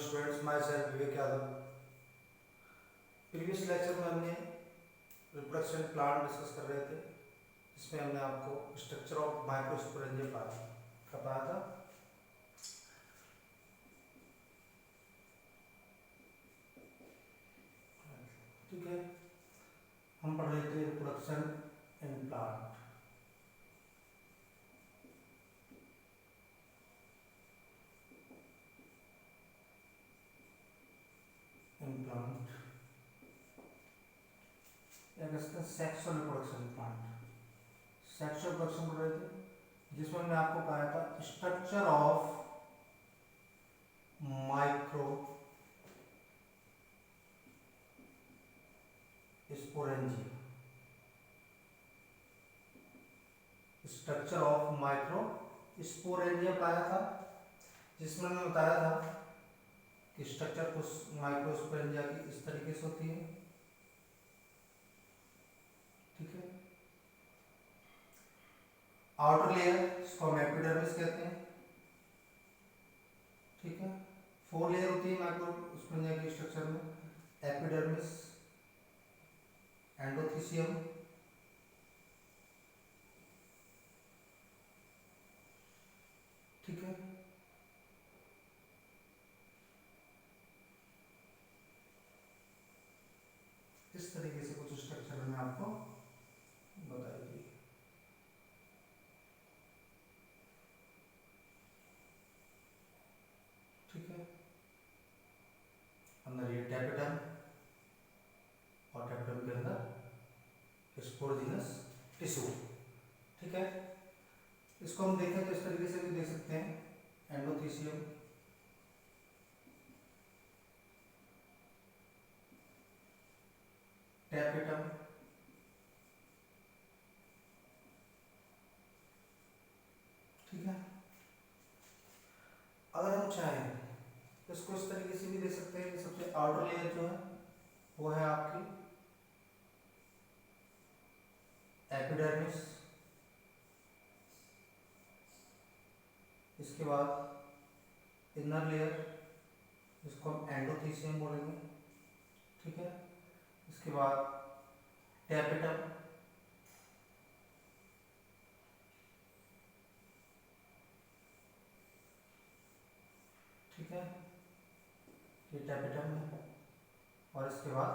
Students, my self Vivek Yadav. Previous lecture में हमने reproduction plant discuss कर रहे थे, जिसमें हमने आपको स्ट्रक्चर ऑफ माइक्रोस्पोरेंजिया बताया था। ठीक है, हम पढ़ रहे थे reproduction in plant. Sexual reproduction plant, sexual reproduction पढ़ रहे थे, जिसमें हमने आपको कहा था structure of micro sporangia, structure of micro sporangia पाया था, जिसमें हमने बताया था कि स्ट्रक्चर कुछ माइक्रो स्पोरेंजिया की इस तरीके से होती है। ठीक है, आउटर लेयर इसको हम एपिडर्मिस कहते हैं। ठीक है, 4 लेयर होती है माइक्रो स्पोरेंजिया के स्ट्रक्चर में, एपिडर्मिस, एंडोथीसियम, ठीक है, इस तरीके से कुछ स्ट्रक्चर में आपको बताई गई। ठीक है, अंदर ये टैपेटम और टैपेटम के अंदर स्पोरोजिनस टिश्यू। ठीक है, इसको हम देखें तो इस तरीके से भी देख सकते हैं, एंडोथीसियम, टैपेटम, ठीक है। अगर हम चाहें तो इसको इस तरीके से भी देख सकते हैं कि सबसे आउटर लेयर जो है वो है आपकी एपिडर्मिस, इसके बाद इनर लेयर जिसको हम एंडोथीसियम बोलेंगे। ठीक है, इसके बाद टैपेटम, ठीक है, ये टैपेटम है, और इसके बाद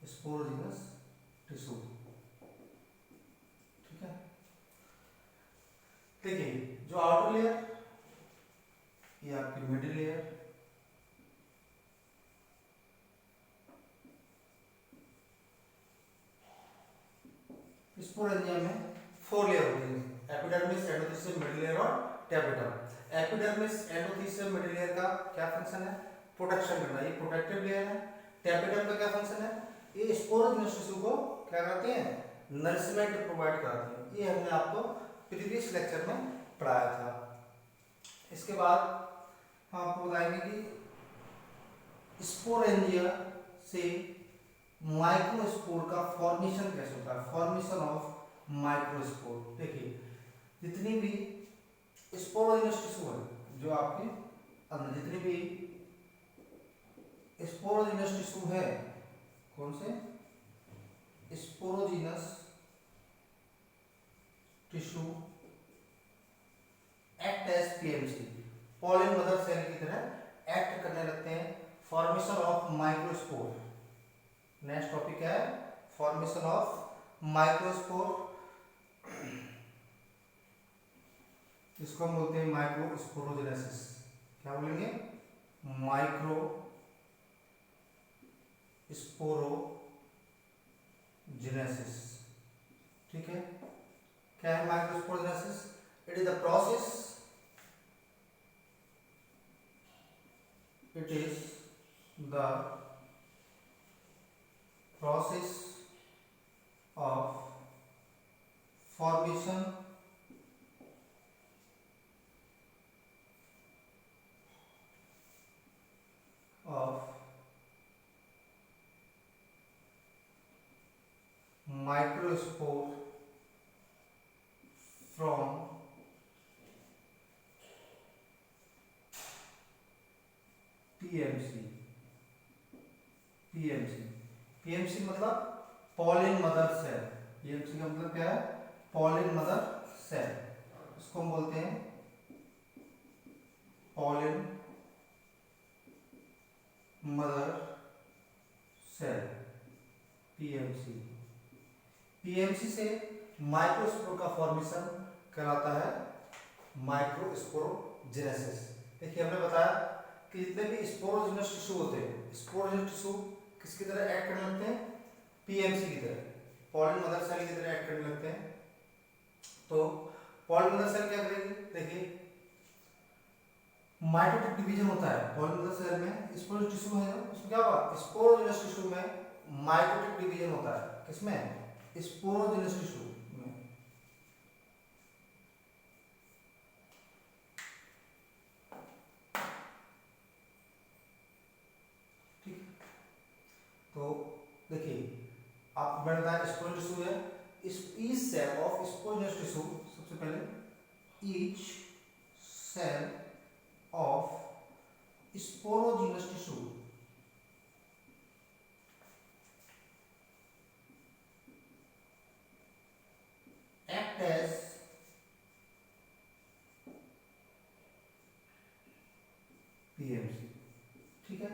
स्पोरोजिनस टिश्यू। ठीक है, देखिए जो आउटर लेयर ये आपकी मिडिल लेयर, स्पोरेंजिया में 4 लेयर होती है, एपिडर्मिस, एंडोथीसियम, मिडिल लेयर और tapetum. Epidermis, endothecium, middle layer का क्या फंक्शन है? प्रोटेक्शन करना, ये प्रोटेक्टिव लेयर है। टैपेटम का क्या फंक्शन है? ये स्पोरोजिनस टिश्यू को क्या करते हैं? नरिशमेंट प्रोवाइड कराते हैं। ये हमने आपको प्रीवियस लेक्चर में पढ़ाया था। इसके बाद हम आपको बताएंगे कि स्पोरेंजिया से माइक्रोस्पोर का फॉर्मेशन कैसे होता है, फॉर्मेशन ऑफ माइक्रोस्पोर। देखिए जितनी भी स्पोरोजिनस टिश्यू है, जो आपके अंदर जितनी भी स्पोरोजिनस टिश्यू है, कौन से sporogenous tissue act as PMC, pollen mother cell की तरह एक्ट करने लगते हैं, formation of microspore. Next topic है फॉर्मेशन ऑफ माइक्रोस्पोर, इसको हम बोलते हैं माइक्रोस्पोरोजेनेसिस। क्या बोलेंगे? Microsporogenesis. ठीक है, क्या है microsporogenesis? It is the process, it is the process of formation of microspore from PMC. PMC PMC मतलब पॉलिन मदर सेल। पीएमसी का मतलब क्या है? Pollen mother cell. इसको हम बोलते हैं pollen mother cell, PMC. PMC से माइक्रोस्पोर का फॉर्मेशन कहलाता है माइक्रोस्पोरोजेनेसिस। देखिए हमने बताया कि जितने भी स्पोरोजिनस टिश्यू होते हैं, स्पोरोजिनस टिश्यू किसकी तरह एक्ट करने लगते हैं? पीएमसी की तरह, पॉलिन मदर सेल की तरह एक्ट करने लगते हैं। तो पॉलिन मदर सेल क्या करेगी? देखिए माइटोटिक डिवीजन होता है पॉलिन मदर सेल में। स्पोरोजिनस टिश्यू है उसमें क्या होगा? स्पोरोजिनस टिश्यू में माइटोटिक डिवीजन होता है। किसमें? स्पोरोजिनस टिश्यू में। ठीक, तो देखिए आप मैंने बताया स्पोरोजिनस टिश्यू है। इस each cell of sporogenous tissue, सबसे पहले each cell of sporogenous tissue act as PMC. ठीक है,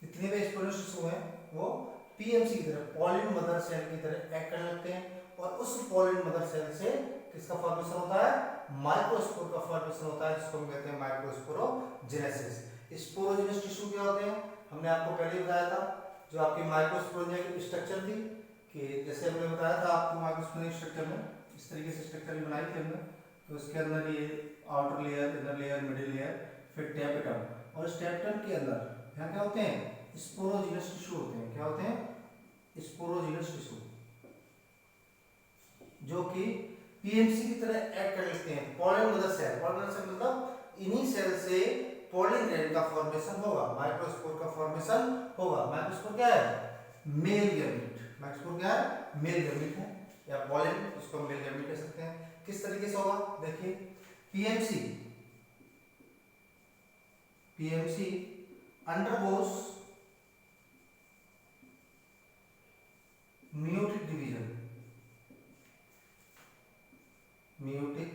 जितने भी स्पोरोजिनस टिश्यू हैं वो पीएमसी की तरह, पॉलिन मदर सेल की तरह एक्ट करने लगते हैं। और उस पॉलिन मदर सेल से किसका फॉर्मेशन होता है? माइक्रोस्पोर का फॉर्मेशन होता है, जिसको हम कहते हैं माइक्रोस्पोरोजेनेसिस। स्पोरोजिनस टिश्यू क्या होते हैं? हमने आपको पहले ही बताया था, जो आपकी माइक्रोस्पोरेंजिया की स्ट्रक्चर थी, कि जैसे हमने बताया था आपको माइक्रोस्पोरेंजिया स्ट्रक्चर में इस तरीके से स्ट्रक्चर बनाई थी हमने। तो इसके अंदर ये outer layer, inner layer, middle layer, फिर टैपेटम, और इस टैपेटम के अंदर यहाँ क्या होते हैं? स्पोरोजिनस टिश्यू होते हैं। क्या होते हैं? स्पोरोजिनस टिश्यू, जो कि पीएमसी की तरह एक्ट कर लेते हैं। Pollen mother cell, pollen mother cell मतलब इन्हीं सेल से पॉलिन ग्रेन का फॉर्मेशन होगा, माइक्रोस्पोर का फॉर्मेशन होगा। माइक्रोस्पोर क्या है? Male gamete. माइक्रोस्पोर क्या है? मेल गैमीट है, या पॉलिन, उसको मेल गैमीट कह सकते हैं। किस तरीके से होगा? देखिए PMC, PMC undergoes meiotic division, meiotic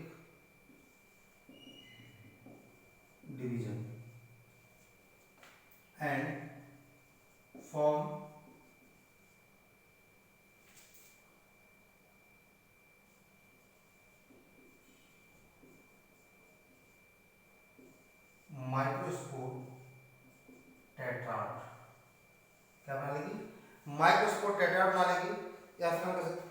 division and form microspore tetrad. क्या बना लेगी? माइक्रोस्पोर टेट्राड बना लेगी। या फिर हम कह सकते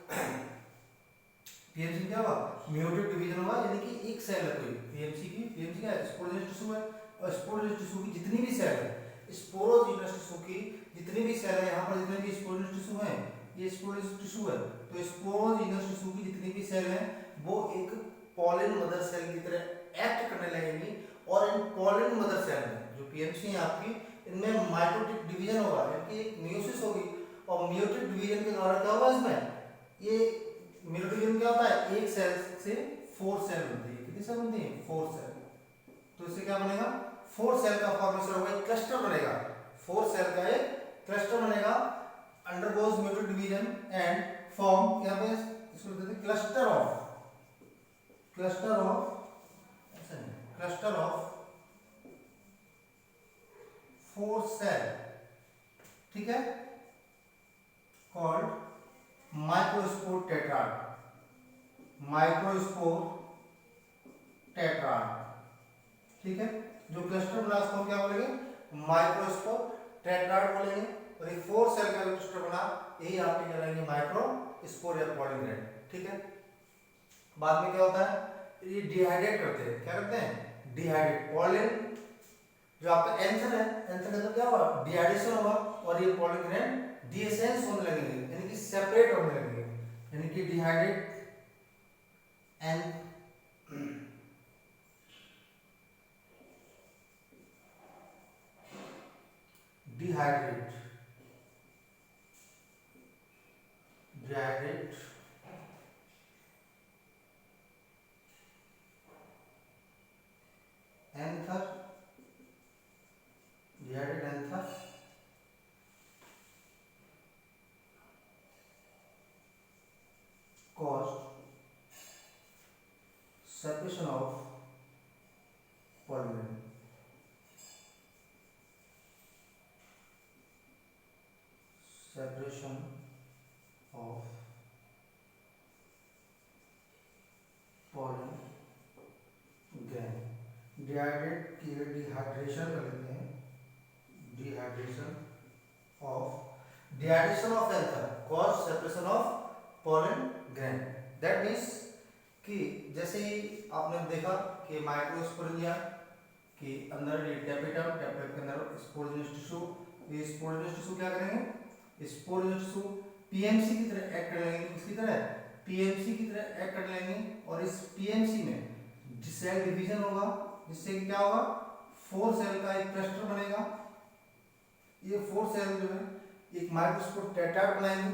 पीएमसी क्या होगा? म्यूटेट डिवीजन होगा, यानी कि एक सेल है कोई पीएमसी की। पीएमसी क्या है? स्पोरोजिनस टिश्यू है, और स्पोरोजिनस टिश्यू की जितनी भी सेल है, स्पोरोजिनस टिश्यू की जितनी भी सेल है, यहाँ पर जितने भी स्पोरोजिनस टिश्यू है, ये स्पोरोजिनस टिश्यू है, तो स्पोरोजिनस टिश्यू की जितनी भी सेल है वो एक पॉलिन मदर सेल की तरह एक्ट करने लगेंगी। और इन पॉलिन मदर सेल में जो पीएमसी है आपकी, इनमें माइटोटिक डिवीजन होगा, यानी एक मियोसिस होगी। और मियोटिक डिवीजन के द्वारा क्या होगा? इसमें ये मियोटिक डिवीजन क्या होता है? एक सेल से 4 सेल बनती है। कितनी सेल बनती है? 4 सेल। तो इससे क्या बनेगा? 4 सेल का फॉर्मेशन होगा, एक क्लस्टर बनेगा। 4 सेल का एक क्लस्टर बनेगा, undergoes meiotic division and form, यहाँ पे इसको लिखते हैं क्लस्टर ऑफ, क्लस्टर ऑफ, ऐसा नहीं, क्लस्टर ऑफ 4 सेल। ठीक है, called microspore tetrad, microspore tetrad. ठीक है, जो क्लस्टर बना उसको हम क्या बोलेंगे? माइक्रोस्पोर टेट्राड बोलेंगे। और ये 4 सेल का क्लस्टर बना, यही आपके कहलाएंगे माइक्रोस्पोर या पॉलिन ग्रेन। ठीक है, बाद में क्या होता है? ये डिहाइड्रेट करते हैं। क्या करते हैं? डिहाइड्रेट। पॉलिन जो आपका एंथर है, एंथर का तो क्या होगा? डिहाइड्रेशन होगा, और ये पॉलिन ग्रेन डीएसेंस होने लगेंगे, यानी कि सेपरेट होने लगेंगे, यानी कि dehydrate and dehydrate, dehydrate anther, dehydrate separation of pollen, separation of pollen grain, dehydration कर लेते हैं, dehydration of anther cause separation of pollen grain. That means कि जैसे ही आपने देखा कि माइक्रोस्पोरेंजिया के अंदर ये टेपिटम, टेपिटम के अंदर स्पोरेंजियस टिश्यू, ये स्पोरेंजियस टिश्यू क्या करेंगे, स्पोरेंजियस टिश्यू पीएमसी की तरह एक्ट कर लेंगे, इसकी तरह पीएमसी की तरह एक्ट कर लेंगे, और इस पीएमसी में सेल डिवीजन होगा, जिससे कि क्या होगा, 4 सेल का एक क्लस्टर बनेगा। ये 4 सेल जो है एक माइक्रोस्पोर टेट्राड बनाएंगे,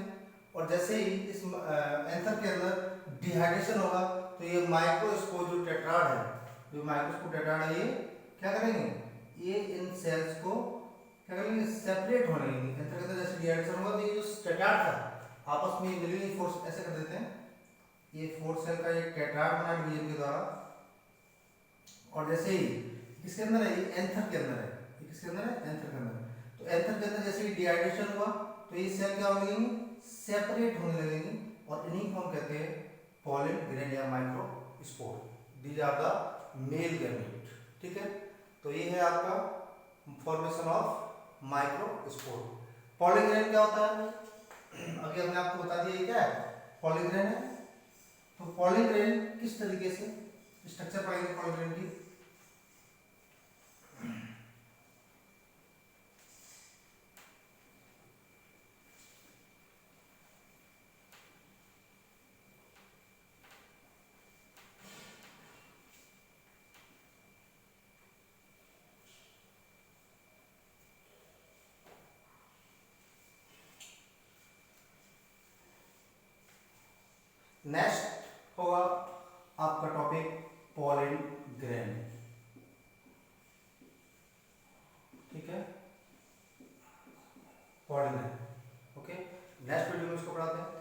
और जैसे ही इस एंथर के अंदर डिहाइड्रेशन होगा तो ये माइक्रोस्पोर जो टेट्राड है, जो माइक्रोस्पोर टेट्राड है, ये क्या करेंगे, ये इन सेल्स को क्या करेंगे, सेपरेट होने देंगे। एंथर के अंदर जैसे डिहाइड्रेशन होगा तो ये जो टेट्राड था आपस में मिलने फोर्स ऐसे कर देते हैं, ये 4 सेल का एक टेट्राड बना डिवीजन के द्वारा, और जैसे ही किसके अंदर है, ये एंथर के अंदर है, ये किसके अंदर है, एंथर के अंदर। तो एंथर के अंदर जैसे ही डिहाइड्रेशन हुआ तो ये सेल क्या होने लगेंगे, सेपरेट होने लगेंगे, और इन्हीं को हम कहते हैं पॉलिन ग्रेन या microspore. These are the male gamete. ठीक है, तो ये है आपका formation of microspore. Pollen grain क्या होता है, अभी हमने आपको बता दिया ये क्या है, पॉलिन ग्रेन है। तो पॉलिन ग्रेन किस तरीके से स्ट्रक्चर पढ़ेंगे पॉलिन ग्रेन की। नेक्स्ट होगा आपका टॉपिक पॉलिन ग्रेन। ठीक है, pollen grain. Okay, next video में इसको पढ़ाते हैं।